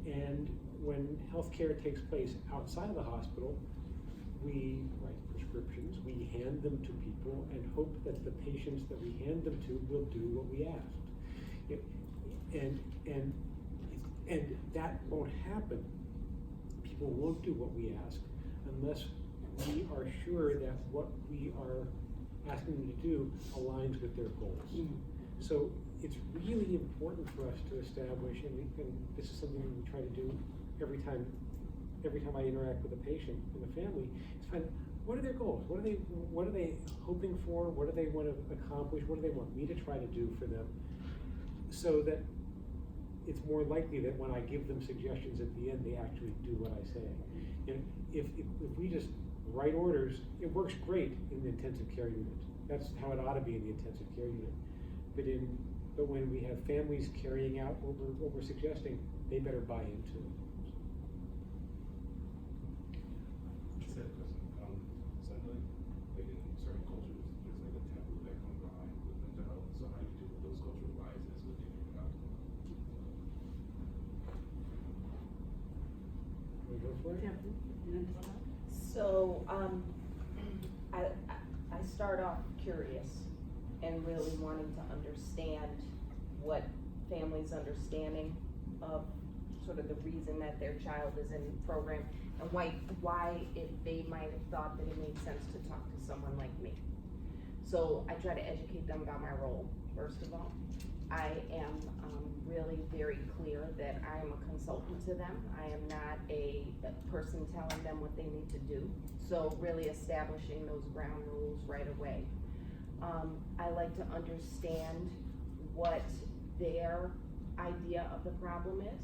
And when healthcare takes place outside of the hospital, we write prescriptions, we hand them to people and hope that the patients that we hand them to will do what we asked. And that won't happen. People won't do what we ask unless we are sure that what we are asking them to do aligns with their goals. So it's really important for us to establish, and this is something we try to do every time I interact with a patient and a family, is find what are their goals? What are they hoping for? What do they want to accomplish? What do they want me to try to do for them? So that it's more likely that when I give them suggestions at the end, they actually do what I say. And if we just write orders, it works great in the intensive care unit. That's how it ought to be in the intensive care unit. But when we have families carrying out what we're suggesting, they better buy into it. Just had a question. So I know like in certain cultures, there's like a taboo that comes behind with mental health. So how do you deal with those cultural biases within your outcome? Wanna go for it? So, I start off curious and really wanting to understand what families' understanding of sort of the reason that their child is in the program, and why they might have thought that it made sense to talk to someone like me. So I try to educate them about my role, first of all. I am really very clear that I am a consultant to them. I am not a person telling them what they need to do. So really establishing those ground rules right away. I like to understand what their idea of the problem is.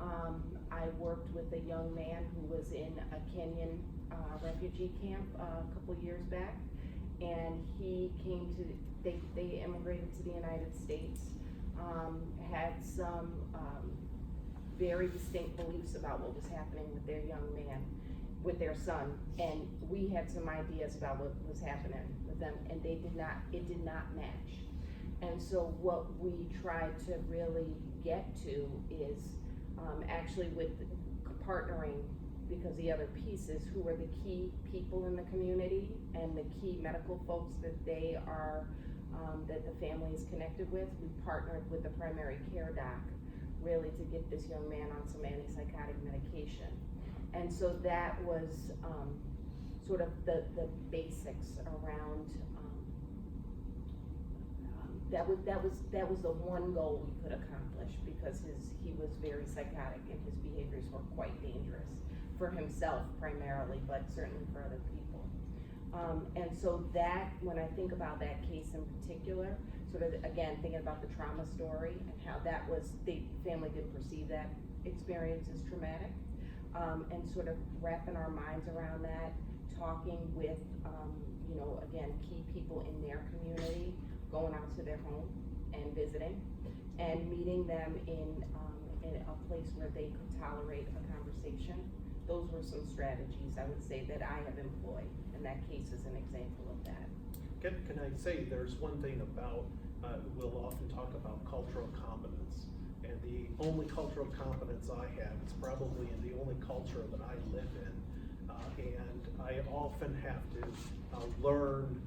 I worked with a young man who was in a Kenyan refugee camp a couple years back, and he came to, they immigrated to the United States, had some very distinct beliefs about what was happening with their young man, with their son, and we had some ideas about what was happening with them, and it did not match. And so what we tried to really get to is actually with partnering, because the other piece is who are the key people in the community and the key medical folks that they are, that the family is connected with. We partnered with the primary care doc really to get this young man on some antipsychotic medication. And so that was sort of the basics around, that was the one goal we could accomplish, because he was very psychotic and his behaviors were quite dangerous for himself primarily, but certainly for other people. And so that, when I think about that case in particular, sort of again thinking about the trauma story and how that was, the family didn't perceive that experience as traumatic, and sort of wrapping our minds around that, talking with, you know, again, key people in their community, going out to their home and visiting, and meeting them in a place where they could tolerate a conversation. Those were some strategies I would say that I have employed, and that case is an example of that. Can I say there's one thing about, we'll often talk about cultural competence, and the only cultural competence I have is probably in the only culture that I live in, and I often have to learn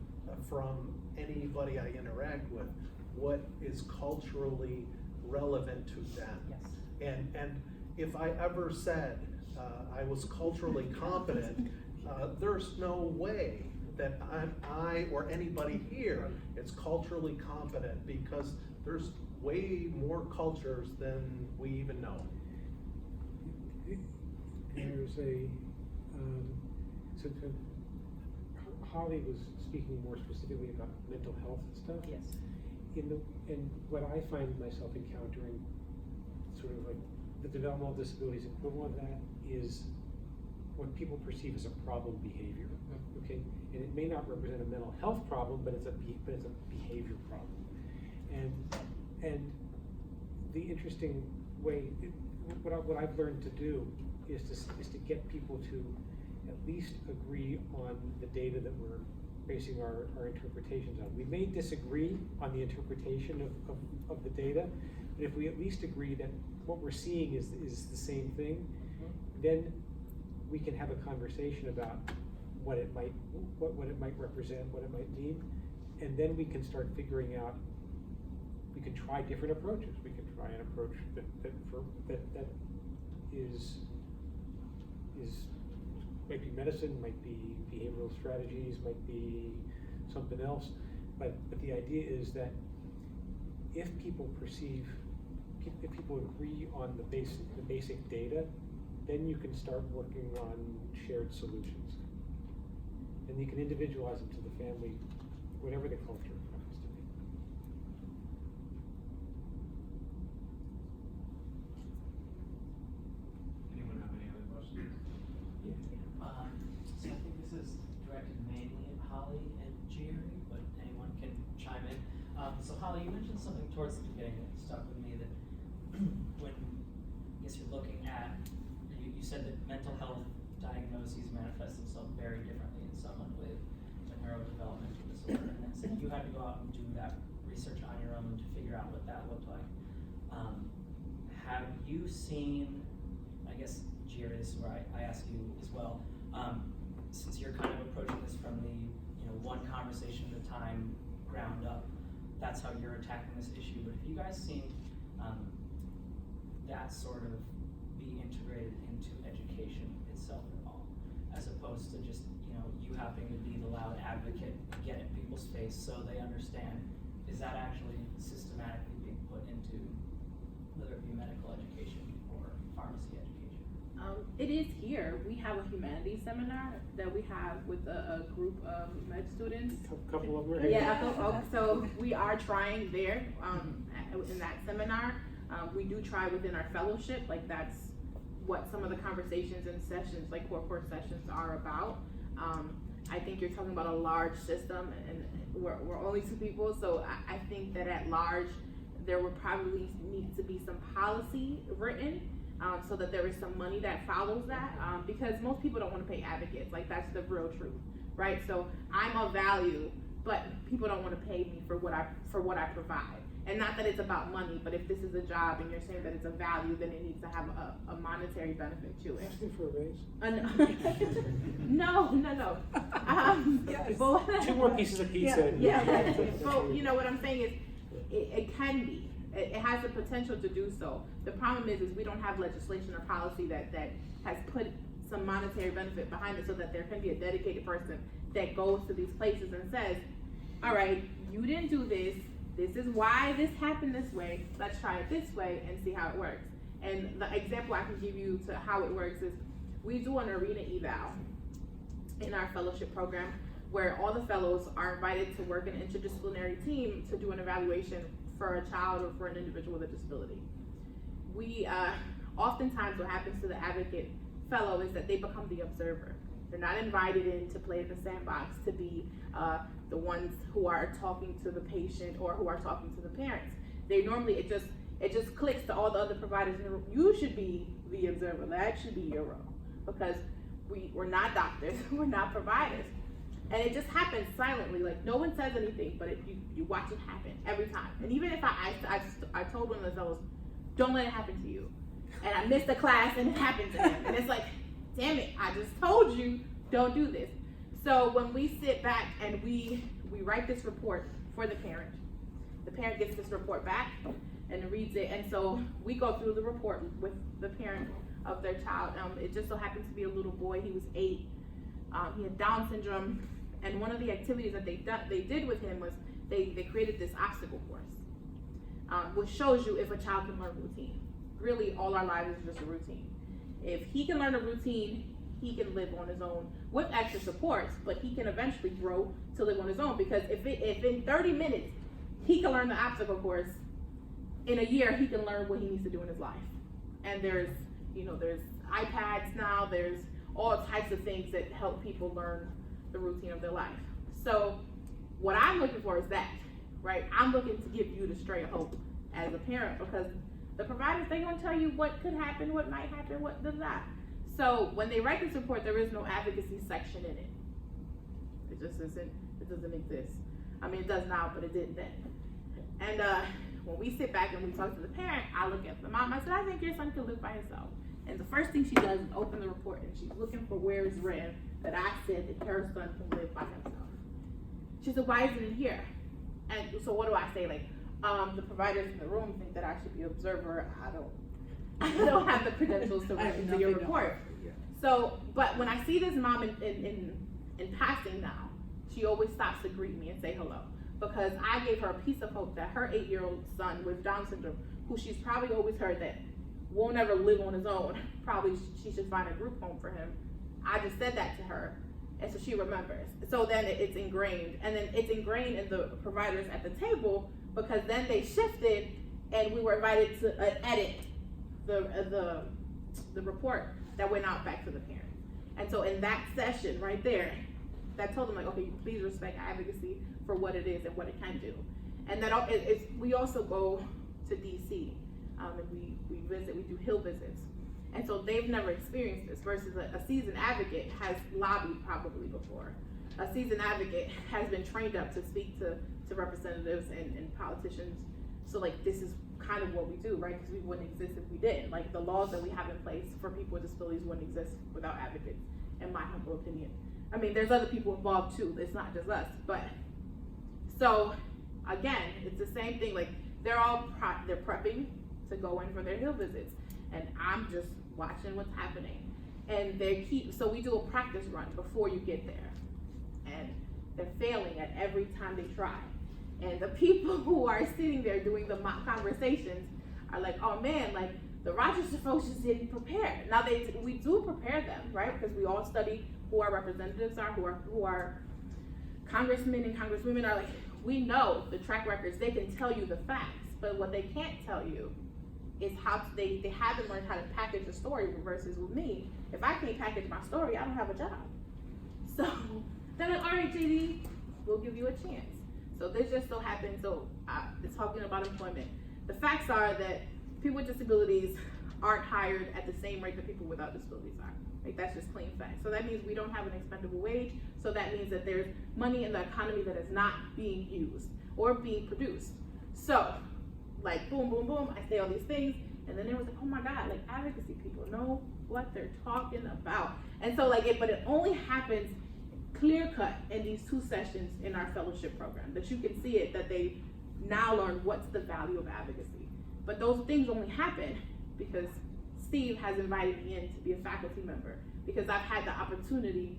from anybody I interact with what is culturally relevant to them. Yes. And if I ever said I was culturally competent, there's no way that I or anybody here is culturally competent, because there's way more cultures than we even know. There's a, so Holly was speaking more specifically about mental health stuff. Yes. And what I find myself encountering, sort of like the developmental disabilities equivalent of that, is what people perceive as a problem behavior. Okay, and it may not represent a mental health problem, but it's a behavior problem. And the interesting way, what I've learned to do is to get people to at least agree on the data that we're basing our interpretations on. We may disagree on the interpretation of the data, but if we at least agree that what we're seeing is the same thing, then we can have a conversation about what it might represent, what it might mean, and then we can start figuring out. We can try different approaches. We can try an approach that is might be medicine, might be behavioral strategies, might be something else. But the idea is that if people agree on the basic data, then you can start working on shared solutions. And you can individualize them to the family, whatever the culture happens to be. Anyone have any other questions? So I think this is directed mainly at Holly and Jeiri, but anyone can chime in. So Holly, you mentioned something towards the beginning that stuck with me, that when I guess you're looking at, you said that mental health diagnoses manifest themselves very differently in someone with a neurodevelopmental disorder, and then so you had to go out and do that research on your own to figure out what that looked like. Have you seen, I guess, Jeiri, this is where I ask you as well, since you're kind of approaching this from the one conversation at a time, ground up, that's how you're attacking this issue, but have you guys seen that sort of be integrated into education itself at all, as opposed to just you having to be the loud advocate and get in people's face so they understand? Is that actually systematically being put into whether it be medical education or pharmacy education? It is here. We have a humanities seminar that we have with a group of med students. A couple of them. Yeah, so we are trying there in that seminar. We do try within our fellowship, like that's what some of the conversations and sessions, like core sessions, are about. I think you're talking about a large system, and we're only 2 people, so I think that at large there would probably need to be some policy written, so that there is some money that follows that, because most people don't want to pay advocates. Like, that's the real truth, right? So I'm of value, but people don't want to pay me for what I provide. And not that it's about money, but if this is a job and you're saying that it's a value, then it needs to have a monetary benefit to it. Asking for a raise? No. But 2 more pieces of pizza. Yeah. So what I'm saying is, it can be. It has the potential to do so. The problem is we don't have legislation or policy that has put some monetary benefit behind it, so that there can be a dedicated person that goes to these places and says, all right, you didn't do this. This is why this happened this way. Let's try it this way and see how it works. And the example I can give you to how it works is, we do an arena eval in our fellowship program, where all the fellows are invited to work in an interdisciplinary team to do an evaluation for a child or for an individual with a disability. We oftentimes, what happens to the advocate fellow is that they become the observer. They're not invited in to play in the sandbox, to be the ones who are talking to the patient or who are talking to the parents. They normally, it just clicks to all the other providers in the room. You should be the observer. That should be your role, because we're not doctors, we're not providers. And it just happens silently, like no one says anything, but you watch it happen every time. And even if I told one of the fellows, don't let it happen to you. And I missed a class and it happened to them. And it's like, damn it, I just told you, don't do this. So when we sit back and we write this report for the parent gets this report back, and reads it. And so we go through the report with the parent of their child. It just so happens to be a little boy. He was 8. He had Down syndrome, and one of the activities that they did with him was they created this obstacle course, which shows you if a child can learn routine. Really, all our lives is just a routine. If he can learn a routine, he can live on his own with extra supports, but he can eventually grow to live on his own, because if in 30 minutes he can learn the obstacle course, in a year he can learn what he needs to do in his life. And there's iPads now, there's all types of things that help people learn the routine of their life. So what I'm looking for is that, right? I'm looking to give you the straight hope as a parent, because the providers, they're gonna tell you what could happen, what might happen, what does not. So when they write this report, there is no advocacy section in it. It just isn't, it doesn't exist. I mean, it does now, but it didn't then. And when we sit back and we talk to the parent, I look at the mom, I said, I think your son can live by himself. And the first thing she does is open the report, and she's looking for where it's written that I said that her son can live by himself. She said, why isn't it here? And so what do I say? Like, the providers in the room think that I should be an observer. I don't have the credentials to write into your report. So, but when I see this mom in passing now, she always stops to greet me and say hello, because I gave her a piece of hope that her 8-year-old son with Down syndrome, who she's probably always heard that won't ever live on his own, probably she should find a group home for him. I just said that to her, and so she remembers. So then it's ingrained, and then it's ingrained in the providers at the table, because then they shifted and we were invited to edit the report that went out back to the parent. And so in that session right there, that told them, like, okay, please respect advocacy for what it is and what it can do. And that we also go to DC, and we visit, we do Hill visits. And so they've never experienced this, versus a seasoned advocate has lobbied probably before. A seasoned advocate has been trained up to speak to representatives and politicians. So like, this is kind of what we do, right? Because we wouldn't exist if we didn't. Like, the laws that we have in place for people with disabilities wouldn't exist without advocates, in my humble opinion. I mean, there's other people involved too, it's not just us. But, so, again, it's the same thing. Like, they're prepping to go in for their Hill visits, and I'm just watching what's happening. And so we do a practice run before you get there, and they're failing at every time they try. And the people who are sitting there doing the mock conversations are like, oh man, like, the Rochester folks just didn't prepare. Now we do prepare them, right? Because we all study who our representatives are, who our congressmen and congresswomen are. Like, we know the track records, they can tell you the facts, but what they can't tell you is how they haven't learned how to package a story. Versus with me, if I can't package my story, I don't have a job. So then, all right, JD, we'll give you a chance. So this just so happens, it's talking about employment. The facts are that people with disabilities aren't hired at the same rate that people without disabilities are. Like, that's just plain fact. So that means we don't have an expendable wage. So that means that there's money in the economy that is not being used or being produced. So, like, boom, boom, boom, I say all these things, and then it was like, oh my God, like, advocacy people know what they're talking about. And so, like, but it only happens clear cut in these 2 sessions in our fellowship program, that you can see it, that they now learn what's the value of advocacy. But those things only happen because Steve has invited me in to be a faculty member, because I've had the opportunity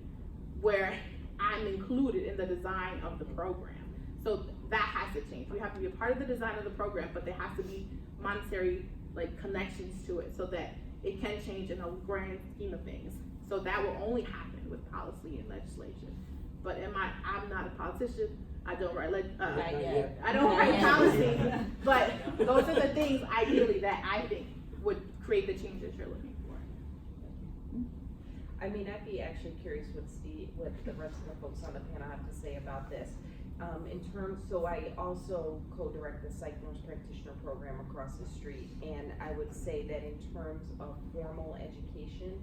where I'm included in the design of the program. So that has to change. We have to be a part of the design of the program, but there has to be monetary, like, connections to it so that it can change in a grand scheme of things. So that will only happen with policy and legislation. But I'm not a politician. I don't write I don't write policy. But those are the things ideally that I think would create the changes you're looking for. I mean, I'd be actually curious what the rest of the folks on the panel have to say about this. So I also co-direct the psych nurse practitioner program across the street, and I would say that in terms of formal education,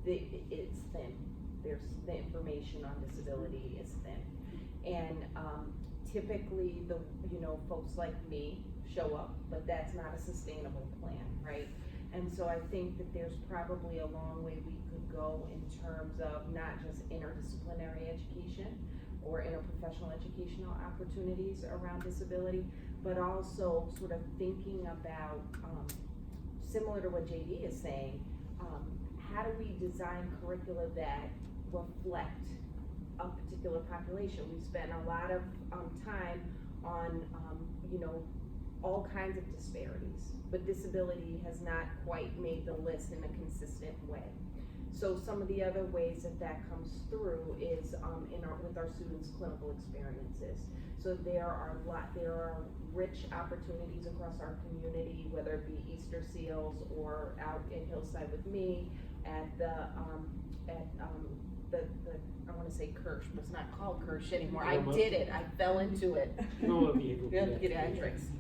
it's thin. The information on disability is thin, and typically folks like me show up, but that's not a sustainable plan, right? And so I think that there's probably a long way we could go in terms of not just interdisciplinary education or interprofessional educational opportunities around disability, but also sort of thinking about, similar to what JD is saying, how do we design curricula that reflect a particular population? We spent a lot of time on, all kinds of disparities, but disability has not quite made the list in a consistent way. So some of the other ways that comes through is with our students' clinical experiences. So there are rich opportunities across our community, whether it be Easter Seals or out in Hillside with me at the I want to say Kirsch, but it's not called Kirsch anymore. I did it. I fell into it. Pediatrics.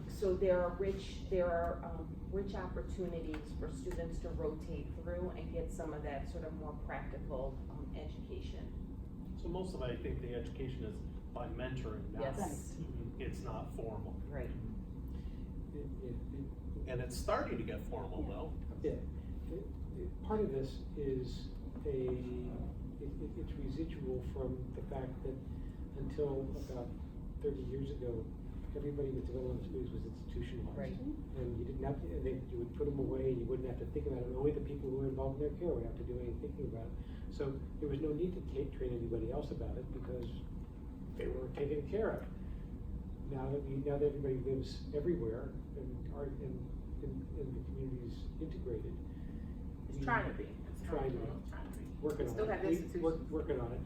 So there are rich opportunities for students to rotate through and get some of that sort of more practical education. So most of it, I think the education is by mentoring, not, Yes. it's not formal. Right. And it's starting to get formal though. Yeah, part of this is it's residual from the fact that until about 30 years ago, everybody with developmental disabilities was institutionalized. Right. And you didn't have to, you would put them away, you wouldn't have to think about it. Only the people who were involved in their care would have to do any thinking about it. So there was no need to train anybody else about it because they were taken care of. Now that everybody lives everywhere and the community's integrated. It's trying to be. Working Still on have it. institutions. Working on it.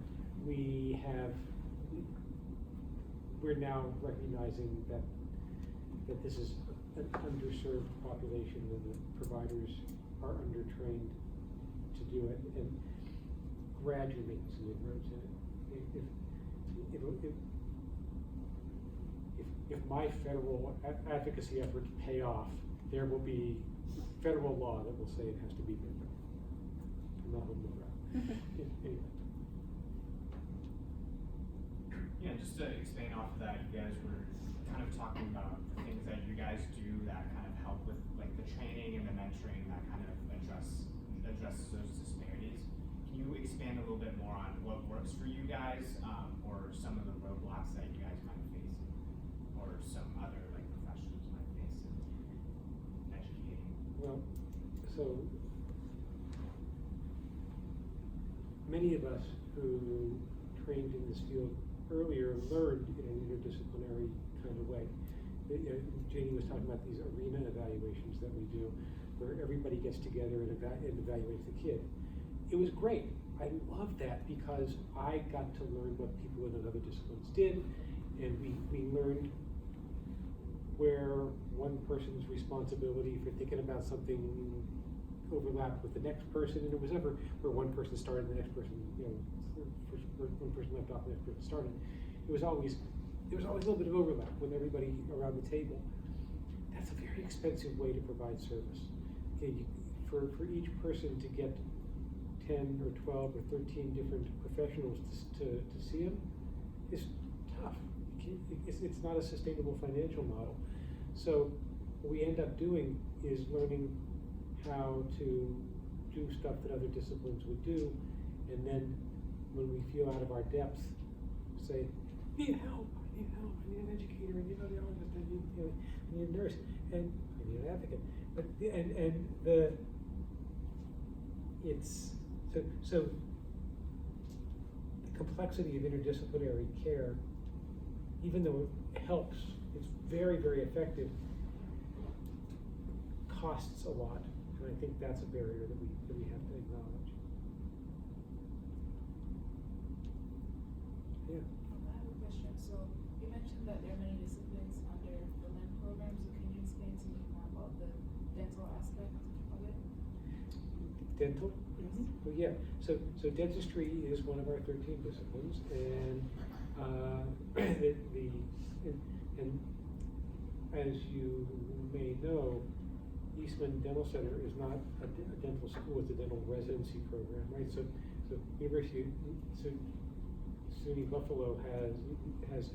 We're now recognizing that this is an underserved population and the providers are undertrained to do it, and gradually making some inroads in it. If my federal advocacy efforts pay off, there will be federal law that will say it has to be mentored. I'm not holding my breath. Anyway. Yeah, just to expand off of that, you guys were kind of talking about the things that you guys do that kind of help with like the training and the mentoring that kind of addresses those disparities. Can you expand a little bit more on what works for you guys, or some of the roadblocks that you guys might face, or some other like professionals might face in educating? Well, so many of us who trained in this field earlier learned in an interdisciplinary kind of way. Jeiri was talking about these arena evaluations that we do, where everybody gets together and evaluates the kid. It was great. I loved that because I got to learn what people in other disciplines did, and we learned where one person's responsibility for thinking about something overlapped with the next person, and it was never where one person started and the next person, one person left off and the next person started. There was always a little bit of overlap with everybody around the table. That's a very expensive way to provide service. Okay, for each person to get 10 or 12 or 13 different professionals to see them is tough. It's not a sustainable financial model. So what we end up doing is learning how to do stuff that other disciplines would do, and then when we feel out of our depth, say, I need help, I need an educator, I need an audiologist, I need a nurse, and I need an advocate. But so the complexity of interdisciplinary care, even though it helps, it's very, very effective, costs a lot. And I think that's a barrier that we have to acknowledge. Yeah. I have a question. So you mentioned that there are many disciplines under the LEND program. So can you explain to me more about the dental aspect of it? Dental? Yes. Well, yeah. So dentistry is one of our 13 disciplines, and and as you may know, Eastman Dental Center is not a dental school; it's a dental residency program, right? So University, SUNY Buffalo has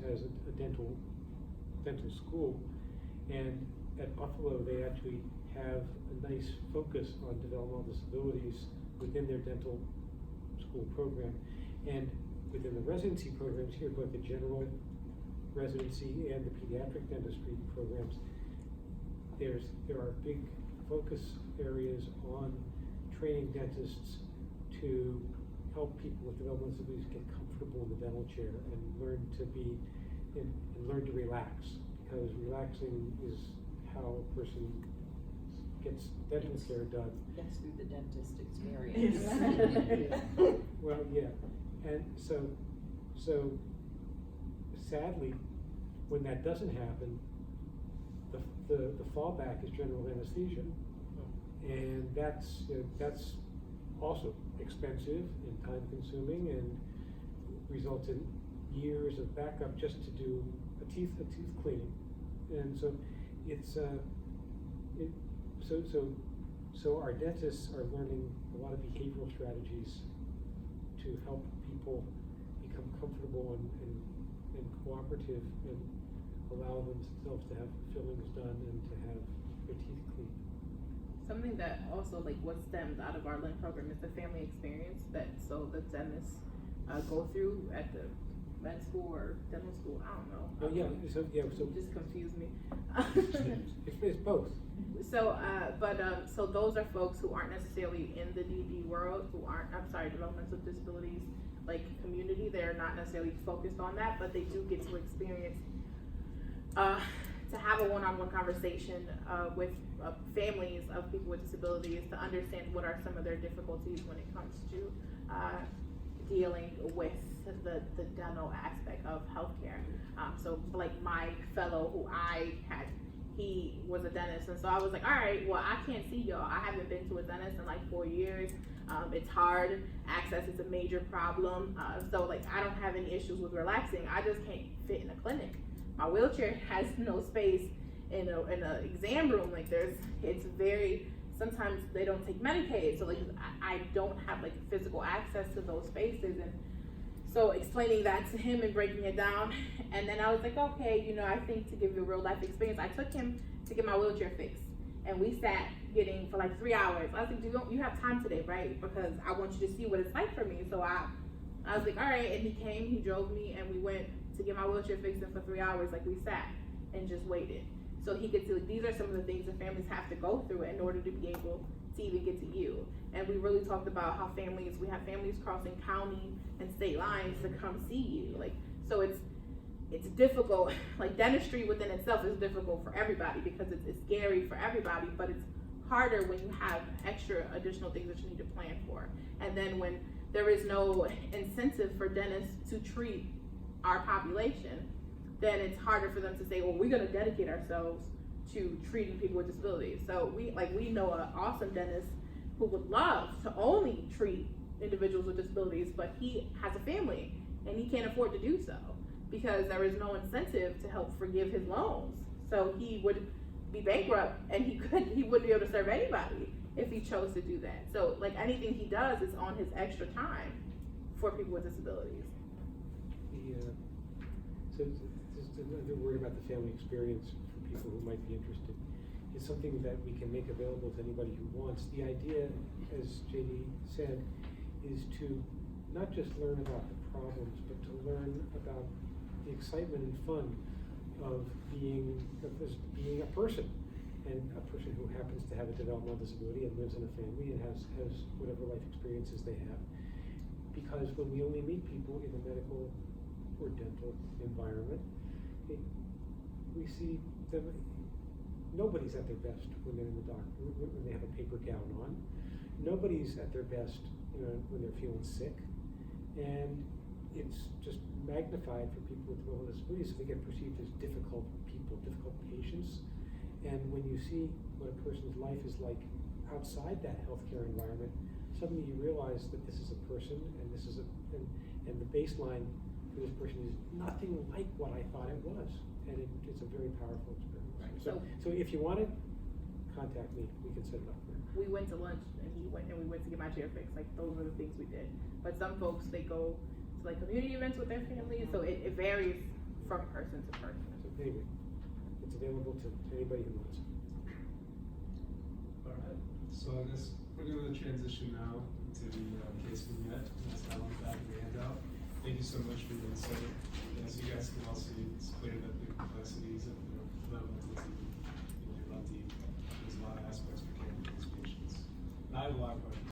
a dental school, and at Buffalo they actually have a nice focus on developmental disabilities within their dental school program, and within the residency programs here, both the general residency and the pediatric dentistry programs, there are big focus areas on training dentists to help people with developmental disabilities get comfortable in the dental chair and learn to relax, because relaxing is how a person gets dental care done. Gets through the dentist experience. Well, yeah, and so sadly, when that doesn't happen, the fallback is general anesthesia, and that's also expensive and time consuming and results in years of backup just to do a tooth cleaning. And so it's so our dentists are learning a lot of behavioral strategies to help people become comfortable and cooperative and allow themselves to have fillings done and to have their teeth cleaned. Something that also like what stems out of our LEND program is the family experience that the dentists go through at the med school or dental school. I don't know. So You just confused me. it's both. So those are folks who aren't necessarily in the DD world, developmental disabilities like community. They're not necessarily focused on that, but they do get to experience to have a one-on-one conversation with families of people with disabilities to understand what are some of their difficulties when it comes to dealing with the dental aspect of healthcare. So like my fellow who I had, he was a dentist, and so I was like, all right, well, I can't see y'all. I haven't been to a dentist in like 4 years. It's hard. Access is a major problem. So like I don't have any issues with relaxing. I just can't fit in a clinic. My wheelchair has no space in a exam room. Like it's very, sometimes they don't take Medicaid. So like I don't have like physical access to those spaces. And so explaining that to him and breaking it down. And then I was like, okay, I think to give you a real life experience, I took him to get my wheelchair fixed. And we sat getting for like 3 hours. I was like, you have time today, right? Because I want you to see what it's like for me. So I was like, all right. And he came, he drove me, and we went to get my wheelchair fixed. And for 3 hours, like we sat and just waited. So he could see, like, these are some of the things that families have to go through in order to be able to even get to you. And we really talked about how we have families crossing county and state lines to come see you. Like, so it's difficult. Like dentistry within itself is difficult for everybody because it's scary for everybody, but it's harder when you have extra additional things that you need to plan for. And then when there is no incentive for dentists to treat our population, then it's harder for them to say, well, we're gonna dedicate ourselves to treating people with disabilities. So we know an awesome dentist who would love to only treat individuals with disabilities, but he has a family and he can't afford to do so because there is no incentive to help forgive his loans. So he would be bankrupt and he wouldn't be able to serve anybody if he chose to do that. So like anything he does is on his extra time for people with disabilities. So just another word about the family experience for people who might be interested. It's something that we can make available to anybody who wants. The idea, as Jeiri said, is to not just learn about the problems, but to learn about the excitement and fun of being a person, and a person who happens to have a developmental disability and lives in a family and has whatever life experiences they have. Because when we only meet people in the medical or dental environment, we see them. Nobody's at their best when they're in the doctor, when they have a paper gown on. Nobody's at their best, when they're feeling sick, and it's just magnified for people with developmental disabilities. So they get perceived as difficult people, difficult patients. And when you see what a person's life is like outside that healthcare environment, suddenly you realize that this is a person, and this is and the baseline for this person is nothing like what I thought it was, and it's a very powerful experience. Right. So if you want to contact me, we can set it up. We went to lunch, and we went to get my chair fixed. Like those are the things we did. But some folks, they go to like community events with their families, so it varies from person to person. So anyway, it's available to anybody who wants. All right. So I guess we're going to transition now to the case vignette. That's how I'm back the handout. Thank you so much for your insight. And as you guys can all see, it's clear that the complexities of developmental deep. There's a lot of aspects for caring for these patients. And I have a lot of questions.